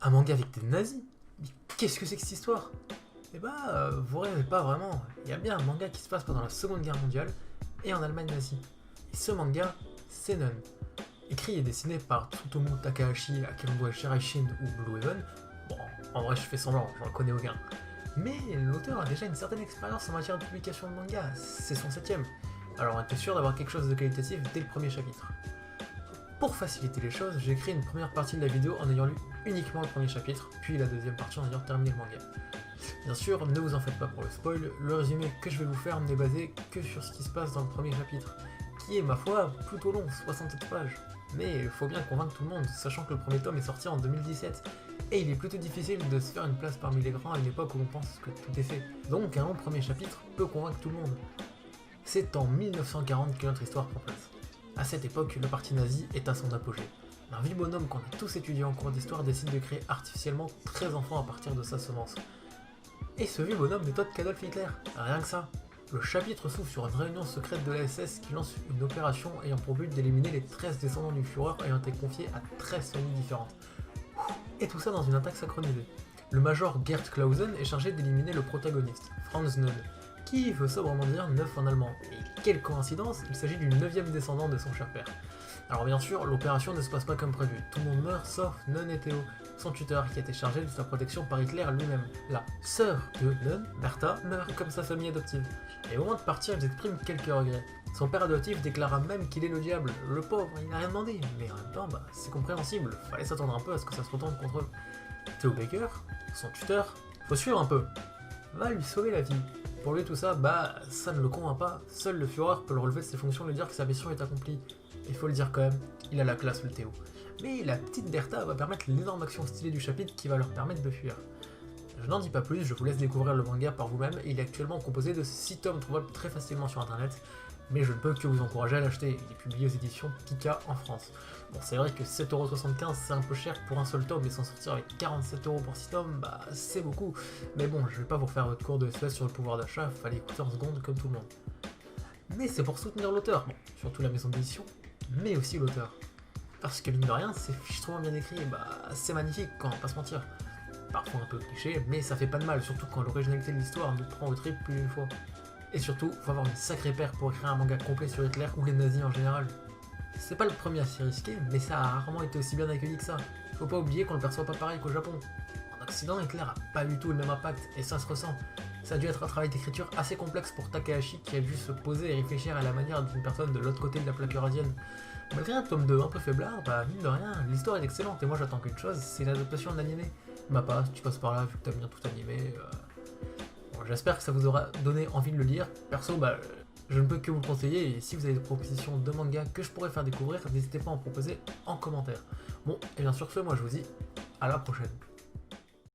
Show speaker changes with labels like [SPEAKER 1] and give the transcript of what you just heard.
[SPEAKER 1] Un manga avec des nazis? Mais qu'est-ce que c'est que cette histoire? Eh bah, vous rêvez pas vraiment. Il y a bien un manga qui se passe pendant la Seconde Guerre mondiale et en Allemagne nazie. Et ce manga, c'est Nun. Écrit et dessiné par Tsutomu Takahashi, à qui l'on doit Shiraishin ou Blue Heaven. Bon, en vrai, je fais semblant, j'en connais aucun. Mais l'auteur a déjà une certaine expérience en matière de publication de manga, c'est son 7ème. Alors on était sûr d'avoir quelque chose de qualitatif dès le premier chapitre. Pour faciliter les choses, j'ai écrit une première partie de la vidéo en ayant lu uniquement le premier chapitre, puis la deuxième partie en ayant terminé le manga. Bien sûr, ne vous en faites pas pour le spoil, le résumé que je vais vous faire n'est basé que sur ce qui se passe dans le premier chapitre, qui est, ma foi, plutôt long, 67 pages. Mais il faut bien convaincre tout le monde, sachant que le premier tome est sorti en 2017, et il est plutôt difficile de se faire une place parmi les grands à une époque où l'on pense que tout est fait. Donc un long premier chapitre peut convaincre tout le monde. C'est en 1940 que notre histoire prend place. À cette époque, le parti nazi est à son apogée. Un vieux bonhomme qu'on a tous étudié en cours d'histoire décide de créer artificiellement 13 enfants à partir de sa semence. Et ce vieux bonhomme n'est autre qu'Adolf Hitler, rien que ça. Le chapitre s'ouvre sur une réunion secrète de la SS qui lance une opération ayant pour but d'éliminer les 13 descendants du Führer ayant été confiés à 13 familles différentes. Et tout ça dans une attaque synchronisée. Le major Gerd Clausen est chargé d'éliminer le protagoniste, Franz Nön, qui veut sobrement dire 9 en allemand. Et quelle coïncidence, il s'agit du 9ème descendant de son cher père. Alors bien sûr, l'opération ne se passe pas comme prévu, tout le monde meurt sauf Nön et Theo, son tuteur qui a été chargé de sa protection par Hitler lui-même. La sœur de Nön, Bertha, meurt comme sa famille adoptive. Et au moment de partir, ils expriment quelques regrets. Son père adoptif déclara même qu'il est le diable, le pauvre, il n'a rien demandé, mais en même temps, c'est compréhensible, fallait s'attendre un peu à ce que ça se retourne contre eux. Theo Baker, son tuteur, faut suivre un peu, va lui sauver la vie. Pour lui tout ça, ça ne le convainc pas, seul le Führer peut le relever de ses fonctions et lui dire que sa mission est accomplie. Il faut le dire quand même, il a la classe le Théo. Mais la petite Bertha va permettre l'énorme action stylée du chapitre qui va leur permettre de fuir. Je n'en dis pas plus, je vous laisse découvrir le manga par vous-même, il est actuellement composé de 6 tomes trouvables très facilement sur internet, mais je ne peux que vous encourager à l'acheter, il est publié aux éditions Pika en France. Bon, c'est vrai que 7,75€ c'est un peu cher pour un seul tome, et s'en sortir avec 47€ pour 6 tomes, c'est beaucoup. Mais bon, je vais pas vous faire votre cours de SPS sur le pouvoir d'achat, fallait écouter en seconde comme tout le monde. Mais c'est pour soutenir l'auteur, bon, surtout la maison d'édition, mais aussi l'auteur. Parce que mine de rien, c'est fichtrement bien écrit, c'est magnifique quand on va pas se mentir. Parfois un peu cliché, mais ça fait pas de mal, surtout quand l'originalité de l'histoire nous prend au trip plus d'une fois. Et surtout, faut avoir une sacrée paire pour écrire un manga complet sur Hitler ou les nazis en général. C'est pas le premier à s'y risquer, mais ça a rarement été aussi bien accueilli que ça. Faut pas oublier qu'on le perçoit pas pareil qu'au Japon. En Occident, Hitler a pas du tout le même impact, et ça se ressent. Ça a dû être un travail d'écriture assez complexe pour Takahashi qui a dû se poser et réfléchir à la manière d'une personne de l'autre côté de la plaque eurasienne. Malgré un tome 2 un peu faiblard, mine de rien, l'histoire est excellente et moi j'attends qu'une chose, c'est l'adaptation de l'animé. Si tu passes par là, vu que t'aimes bien tout animé, bon, j'espère que ça vous aura donné envie de le lire. Perso, je ne peux que vous le conseiller et si vous avez des propositions de manga que je pourrais faire découvrir, n'hésitez pas à en proposer en commentaire. Bon, et bien sur ce, moi je vous dis à la prochaine.